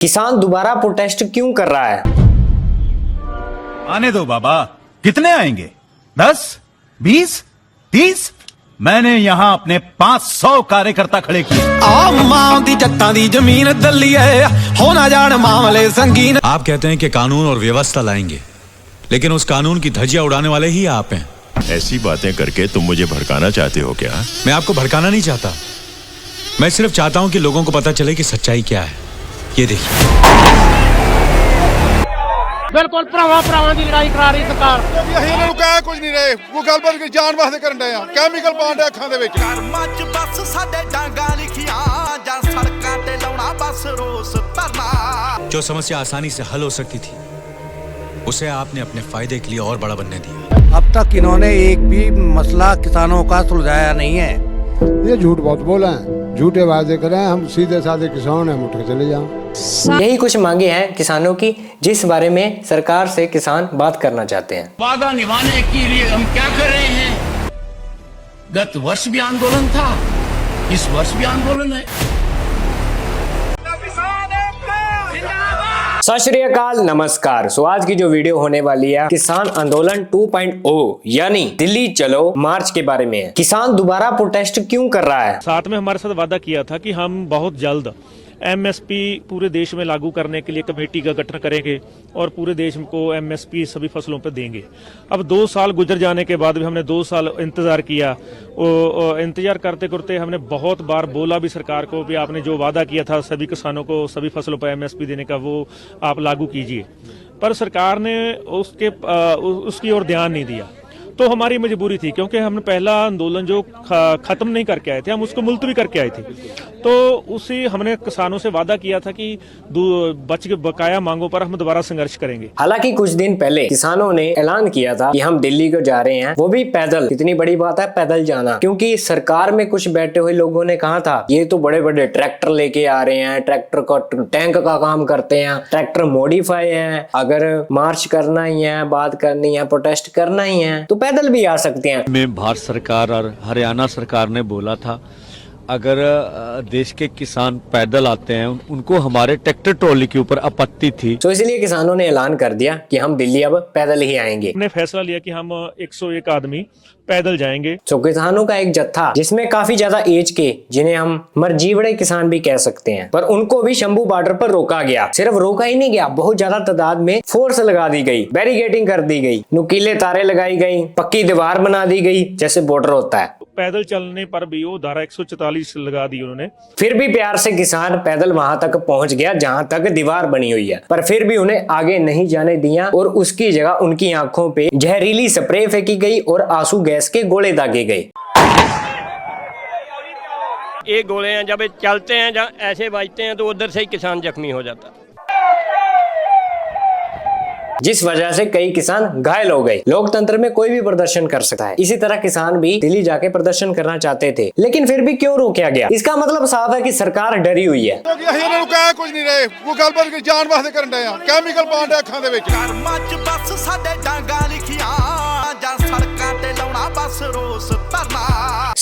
किसान दोबारा प्रोटेस्ट क्यों कर रहा है? आने दो बाबा, कितने आएंगे? 10, 20, 30? मैंने यहाँ अपने 500 कार्यकर्ता खड़े किए। आप कहते हैं कि कानून और व्यवस्था लाएंगे, लेकिन उस कानून की धज्जियां उड़ाने वाले ही आप हैं। ऐसी बातें करके तुम मुझे भड़काना चाहते हो क्या? मैं आपको भड़काना नहीं चाहता, मैं सिर्फ चाहता हूं कि लोगों को पता चले कि सच्चाई क्या है। ये देखिए, बिल्कुल भरावां दी लड़ाई करा रही सरकार। ਅਸੀਂ ਇਹਨਾਂ ਨੂੰ ਕਹਿ ਕੁਝ ਨਹੀਂ ਰਹੇ, ਕੋਈ ਗੱਲਬਾਤ ਕੀ ਜਾਣ ਵਾਸਤੇ ਕਰਨ ਡਏ ਆ, ਕੈਮੀਕਲ ਪਾਉਣ ਡਏ ਅੱਖਾਂ ਦੇ ਵਿੱਚ। ਮੱਚ ਬੱਸ ਸਾਡੇ ਡਾਂਗਾ ਲਿਖੀਆਂ ਜਾਂ ਸੜਕਾਂ ਤੇ ਲਾਉਣਾ ਬਸ ਰੋਸ ਧਰਨਾ। जो समस्या आसानी से हल हो सकती थी, उसे आपने अपने फायदे के लिए और बड़ा बनने दिया। अब तक इन्होंने एक भी मसला किसानों का सुलझाया नहीं है। ये झूठ बहुत बोला है, झूठे वादे करें, हम सीधे साधे किसान हैं, हम उठ के चले जाओ। यही कुछ मांगे हैं किसानों की, जिस बारे में सरकार से किसान बात करना चाहते हैं। वादा निभाने के लिए हम क्या कर रहे हैं? गत वर्ष भी आंदोलन था, इस वर्ष भी आंदोलन है। सत श्री अकाल, नमस्कार। सो आज की जो वीडियो होने वाली है किसान आंदोलन 2.0 यानी दिल्ली चलो मार्च के बारे में है। किसान दोबारा प्रोटेस्ट क्यों कर रहा है? साथ में हमारे साथ वादा किया था कि हम बहुत जल्द एमएसपी पूरे देश में लागू करने के लिए कमेटी का गठन करेंगे और पूरे देश को एमएसपी सभी फसलों पर देंगे। अब 2 साल गुजर जाने के बाद भी हमने 2 साल इंतजार किया। इंतजार करते करते हमने बहुत बार बोला भी सरकार को भी आपने जो वादा किया था सभी किसानों को सभी फसलों पर एमएसपी देने का, वो आप लागू कीजिए, पर सरकार ने उसकी ओर ध्यान नहीं दिया। तो हमारी मजबूरी थी, क्योंकि हमने पहला आंदोलन जो खत्म नहीं करके आए थे, हम उसको मुलतवी करके आए थे। तो उसी हमने किसानों से वादा किया था कि बकाया मांगों पर हम दोबारा संघर्ष करेंगे। हालांकि कुछ दिन पहले किसानों ने ऐलान किया था कि हम दिल्ली को जा रहे हैं, वो भी पैदल। कितनी बड़ी बात है पैदल जाना, क्योंकि सरकार में कुछ बैठे हुए लोगों ने कहा था ये तो बड़े बड़े ट्रैक्टर लेके आ रहे हैं, ट्रैक्टर का टैंक का काम करते हैं, ट्रैक्टर मॉडिफाई है, अगर मार्च करना ही है, बात करनी है, प्रोटेस्ट करना ही है तो पैदल भी आ सकते हैं। में भारत सरकार और हरियाणा सरकार ने बोला था अगर देश के किसान पैदल आते हैं उनको हमारे ट्रैक्टर ट्रॉली के ऊपर आपत्ति थी, तो इसलिए किसानों ने ऐलान कर दिया कि हम दिल्ली अब पैदल ही आएंगे। हमने फैसला लिया कि हम 101 आदमी पैदल जाएंगे। तो किसानों का एक जत्था, जिसमें काफी ज्यादा एज के, जिन्हें हम मरजीवड़े किसान भी कह सकते हैं, पर उनको भी शंभू बॉर्डर पर रोका गया। सिर्फ रोका ही नहीं गया, बहुत ज्यादा तादाद में फोर्स लगा दी गई, बैरिकेडिंग कर दी गई, नुकीले तारे लगाई गई, पक्की दीवार बना दी गई जैसे बॉर्डर होता है। पैदल चलने पर भी वो धारा 144 लगा दी उन्होंने। फिर भी प्यार से किसान पैदल वहां तक पहुंच गया जहां तक दीवार बनी हुई है, पर फिर भी उन्हें आगे नहीं जाने दिया और उसकी जगह उनकी आंखों पे जहरीली स्प्रे फेंकी गई और आंसू गैस के गोले दागे गए। ये गोले हैं जब चलते हैं जब ऐसे बजते हैं तो उधर से ही किसान जख्मी हो जाता है, जिस वजह से कई किसान घायल हो गए। लोकतंत्र में कोई भी प्रदर्शन कर सकता है, इसी तरह किसान भी दिल्ली जाके प्रदर्शन करना चाहते थे, लेकिन फिर भी क्यों रोका गया? इसका मतलब साफ है कि सरकार डरी हुई है। ਅਸੀਂ ਇਹਨਾਂ ਨੂੰ ਕਹਿ ਕੁਝ ਨਹੀਂ ਰਹੇ, ਕੋਈ ਗੱਲਬਾਤ ਕੀ ਜਾਣ ਵਾਸਤੇ ਕਰਨ ਡਏ ਆ, ਕੈਮੀਕਲ ਪਾਉਣ ਡਏ ਅੱਖਾਂ ਦੇ ਵਿੱਚ। ਮੱਚ ਬੱਸ ਸਾਡੇ ਡਾਂਗਾ ਲਿਖੀਆਂ ਜਾਂ ਸੜਕਾਂ ਤੇ ਲਾਉਣਾ ਬਸ ਰੋਸ ਧਰਨਾ।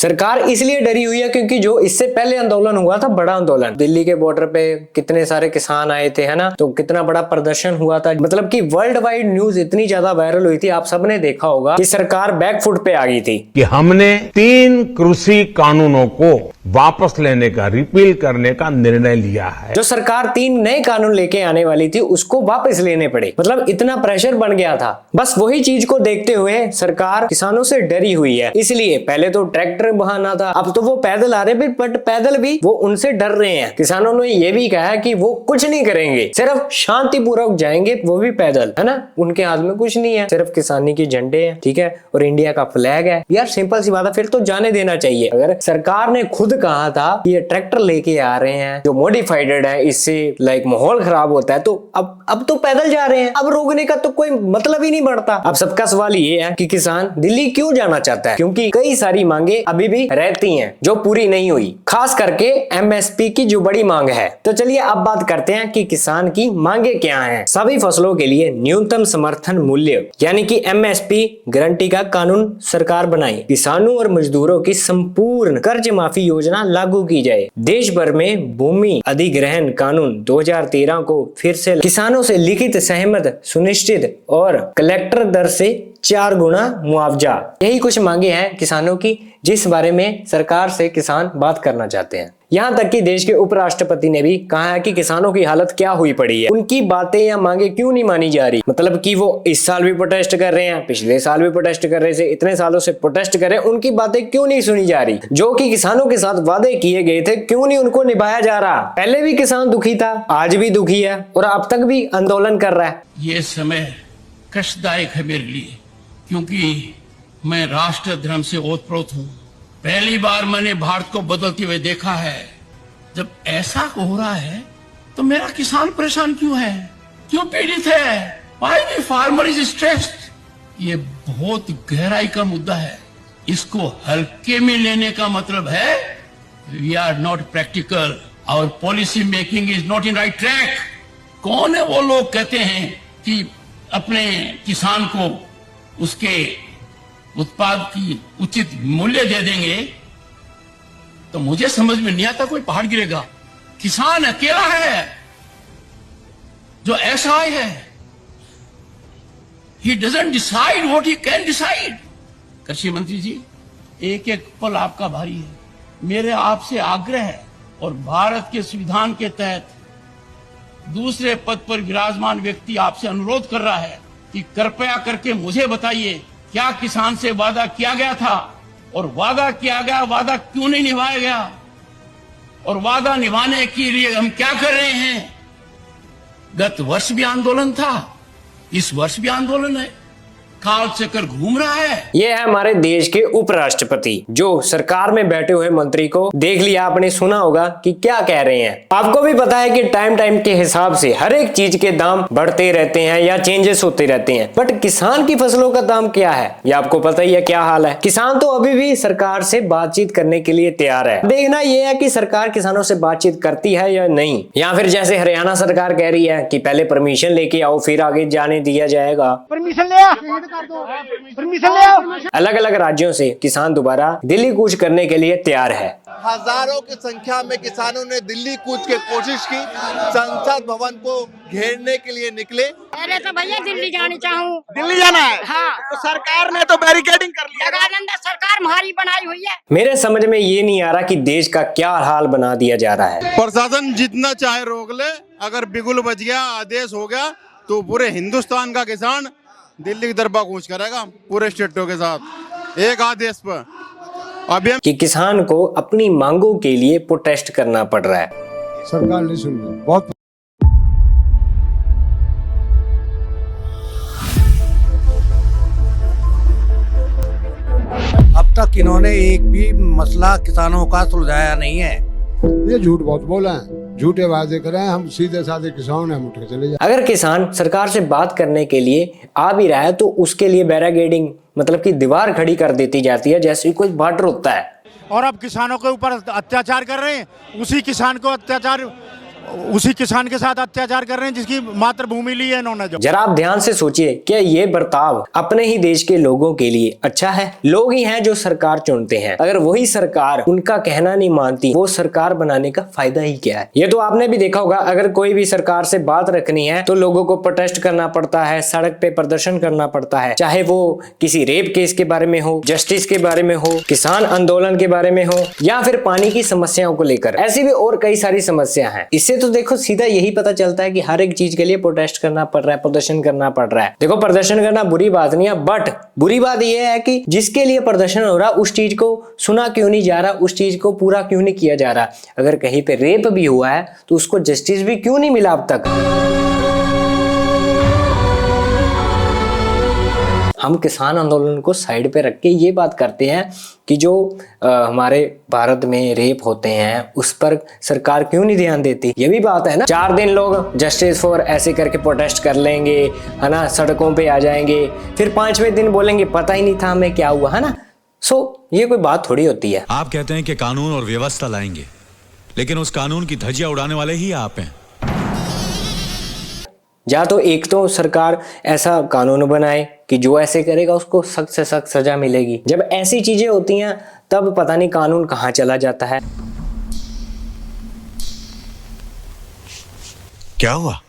सरकार इसलिए डरी हुई है क्योंकि जो इससे पहले आंदोलन हुआ था, बड़ा आंदोलन, दिल्ली के बॉर्डर पे कितने सारे किसान आए थे, है ना, तो कितना बड़ा प्रदर्शन हुआ था। मतलब कि वर्ल्ड वाइड न्यूज इतनी ज्यादा वायरल हुई थी, आप सबने देखा होगा कि सरकार बैकफुट पे आ गई थी कि हमने 3 कृषि कानूनों को वापस लेने का, रिपील करने का निर्णय लिया है। जो सरकार 3 नए कानून लेके आने वाली थी उसको वापस लेने पड़े। मतलब इतना प्रेशर बन गया था। बस वही चीज को देखते हुए सरकार किसानों से डरी हुई है। इसलिए पहले तो ट्रैक्टर बहाना था, अब तो वो पैदल आ रहे, बट पैदल भी वो उनसे डर रहे हैं। किसानों ने ये भी कहा है कि वो कुछ नहीं करेंगे, सिर्फ शांतिपूर्वक जाएंगे, वो भी पैदल, है ना। उनके हाथ में कुछ नहीं है, सिर्फ किसानी के झंडे हैं, ठीक है, और इंडिया का फ्लैग है। यार सिंपल सी बात है, फिर तो जाने देना चाहिए। अगर सरकार ने खुद कहा था कि ये ट्रैक्टर लेके आ रहे हैं जो मॉडिफाइड है, इससे लाइक माहौल खराब होता है, तो अब तो पैदल जा रहे हैं, अब रोकने का तो कोई मतलब ही नहीं बढ़ता। अब सबका सवाल ये है कि किसान दिल्ली क्यों क्यों जाना चाहता है, क्योंकि कई सारी मांगे अभी भी रहती हैं जो पूरी नहीं हुई, खास करके एमएसपी की जो बड़ी मांग है। तो चलिए अब बात करते हैं कि किसान की मांगे क्या हैं। सभी फसलों के लिए न्यूनतम समर्थन मूल्य यानी कि एमएसपी गारंटी का कानून सरकार बनाए, किसानों और मजदूरों की संपूर्ण कर्ज माफी योजना लागू की जाए, देश भर में भूमि अधिग्रहण कानून 2013 को फिर से किसानों से लिखित सहमत सुनिश्चित और कलेक्टर दर से 4 गुना मुआवजा। यही कुछ मांगे हैं किसानों की जिस बारे में सरकार से किसान बात करना चाहते हैं। यहाँ तक कि देश के उपराष्ट्रपति ने भी कहा है कि किसानों की हालत क्या हुई पड़ी है, उनकी बातें या मांगे क्यों नहीं मानी जा रही। मतलब कि वो इस साल भी प्रोटेस्ट कर रहे हैं, पिछले साल भी प्रोटेस्ट कर रहे थे, इतने सालों से प्रोटेस्ट कर रहे हैं, उनकी बातें क्यों नहीं सुनी जा रही। जो कि किसानों के साथ वादे किए गए थे क्यों नहीं उनको निभाया जा रहा। पहले भी किसान दुखी था, आज भी दुखी है और अब तक भी आंदोलन कर रहा है। ये समय कष्टदायक है मेरे लिए, क्योंकि मैं राष्ट्र धर्म से ओतप्रोत हूँ। पहली बार मैंने भारत को बदलते हुए देखा है। जब ऐसा हो रहा है तो मेरा किसान परेशान क्यों है, क्यों पीड़ित है? Why the farmer is stressed? ये बहुत गहराई का मुद्दा है। इसको हल्के में लेने का मतलब है we are not practical, our policy making is not in right track. कौन है वो लोग कहते हैं कि अपने किसान को उसके उत्पाद की उचित मूल्य दे देंगे? तो मुझे समझ में नहीं आता कोई पहाड़ गिरेगा। किसान अकेला है जो ऐसा है, he doesn't decide what he can decide. कृषि मंत्री जी, एक एक पल आपका भारी है। मेरे आपसे आग्रह है और भारत के संविधान के तहत दूसरे पद पर विराजमान व्यक्ति आपसे अनुरोध कर रहा है कि कृपया करके मुझे बताइए क्या किसान से वादा किया गया था, और वादा किया गया वादा क्यों नहीं निभाया गया, और वादा निभाने के लिए हम क्या कर रहे हैं। गत वर्ष भी आंदोलन था, इस वर्ष भी आंदोलन है, काल चक्कर घूम रहा है। ये है हमारे देश के उपराष्ट्रपति जो सरकार में बैठे हुए मंत्री को देख लिया आपने, सुना होगा कि क्या कह रहे हैं। आपको भी पता है कि टाइम टाइम के हिसाब से हर एक चीज के दाम बढ़ते रहते हैं या चेंजेस होते रहते हैं, बट किसान की फसलों का दाम क्या है ये आपको पता ही है क्या हाल है। किसान तो अभी भी सरकार से बातचीत करने के लिए तैयार है। देखना यह है कि सरकार किसानों से बातचीत करती है या नहीं, या फिर जैसे हरियाणा सरकार कह रही है कि पहले परमिशन लेके आओ फिर आगे जाने दिया जाएगा। परमिशन ले परमिशन ले आओ। अलग अलग राज्यों से किसान दोबारा दिल्ली कूच करने के लिए तैयार है। हजारों की संख्या में किसानों ने दिल्ली कूच की कोशिश की, संसद भवन को घेरने के लिए निकले। अरे तो भैया दिल्ली जानी चाहूँ। दिल्ली जाना है? हाँ। तो सरकार ने तो बैरिकेडिंग कर लिया। सरकार हमारी बनाई हुई है। मेरे समझ में ये नहीं आ रहा कि देश का क्या हाल बना दिया जा रहा है। प्रशासन जितना चाहे रोक ले, अगर बिगुल बज गया, आदेश हो गया तो पूरे हिंदुस्तान का किसान दिल्ली की तरफ कूच करेगा पूरे स्टेटों के साथ एक आदेश पर। अभी कि किसान को अपनी मांगों के लिए प्रोटेस्ट करना पड़ रहा है। सरकार नहीं सुन रही। बहुत अब तक इन्होंने एक भी मसला किसानों का सुलझाया नहीं है। ये झूठ बहुत बोला है, झूठे वादे कर रहे हैं। हम सीधे साधे किसान हैं, हम उठ के चले जाए। अगर किसान सरकार से बात करने के लिए आ भी रहा है तो उसके लिए बैरिकेडिंग मतलब कि दीवार खड़ी कर देती जाती है जैसे कोई बॉर्डर होता है। और अब किसानों के ऊपर अत्याचार कर रहे हैं, उसी किसान के साथ अत्याचार कर रहे हैं जिसकी मातृभूमि ली है इन्होंने। जो जरा आप ध्यान से सोचिए, क्या ये बर्ताव अपने ही देश के लोगों के लिए अच्छा है? लोग ही हैं जो सरकार चुनते हैं, अगर वही सरकार उनका कहना नहीं मानती, वो सरकार बनाने का फायदा ही क्या है? ये तो आपने भी देखा होगा, अगर कोई भी सरकार से बात रखनी है तो लोगों को प्रोटेस्ट करना पड़ता है, सड़क पे प्रदर्शन करना पड़ता है, चाहे वो किसी रेप केस के बारे में हो, जस्टिस के बारे में हो, किसान आंदोलन के बारे में हो, या फिर पानी की समस्याओं को लेकर। ऐसी भी और कई सारी समस्या है। इससे तो देखो सीधा यही पता चलता है कि हर एक चीज के लिए प्रोटेस्ट करना पड़ रहा है, प्रदर्शन करना पड़ रहा है। देखो प्रदर्शन करना बुरी बात नहीं है, बट बुरी बात यह है कि जिसके लिए प्रदर्शन हो रहा उस चीज को सुना क्यों नहीं जा रहा, उस चीज को पूरा क्यों नहीं किया जा रहा। अगर कहीं पे रेप भी हुआ है तो उसको जस्टिस भी क्यों नहीं मिला अब तक। हम किसान आंदोलन को साइड पे रख के ये बात करते हैं कि जो हमारे भारत में रेप होते हैं उस पर सरकार क्यों नहीं ध्यान देती। ये भी बात है ना। 4 दिन लोग जस्टिस फॉर ऐसे करके प्रोटेस्ट कर लेंगे, है ना, सड़कों पे आ जाएंगे, फिर 5वें दिन बोलेंगे पता ही नहीं था हमें क्या हुआ, है ना। ये कोई बात थोड़ी होती है। आप कहते हैं कि कानून और व्यवस्था लाएंगे, लेकिन उस कानून की धज्जियां उड़ाने वाले ही आप हैं। या तो एक तो सरकार ऐसा कानून बनाए कि जो ऐसे करेगा उसको सख्त से सख्त सजा मिलेगी। जब ऐसी चीजें होती हैं तब पता नहीं कानून कहाँ चला जाता है। क्या हुआ?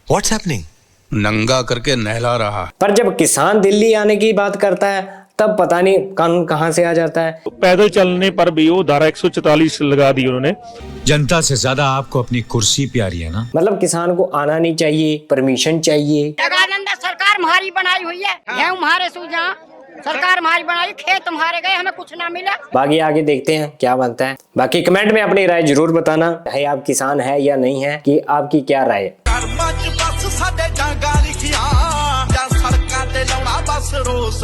What's happening? नंगा करके नहला रहा। पर जब किसान दिल्ली आने की बात करता है तब पता नहीं कानून कहां से आ जाता है। पैदल चलने पर भी वो धारा 144 लगा दी उन्होंने। जनता से ज्यादा आपको अपनी कुर्सी प्यारी है ना। मतलब किसान को आना नहीं चाहिए, परमिशन चाहिए। जगानंदा सरकार हमारी बनाई हुई है, गेहूं हमारे सूझा, सरकार हमारी बनाई, खेत हमारे गए, हमें कुछ ना मिला। बाकी आगे देखते हैं क्या बनता है। बाकी कमेंट में अपनी राय जरूर बताना है, आप किसान है या नहीं है, कि आपकी क्या राय है। ਸਾਡੇ ਜਾਂਗਾ ਲਿਖੀਆਂ ਜਾਂ ਸੜਕਾਂ ਤੇ ਲਾਉਣਾ ਬਸ ਰੋਸ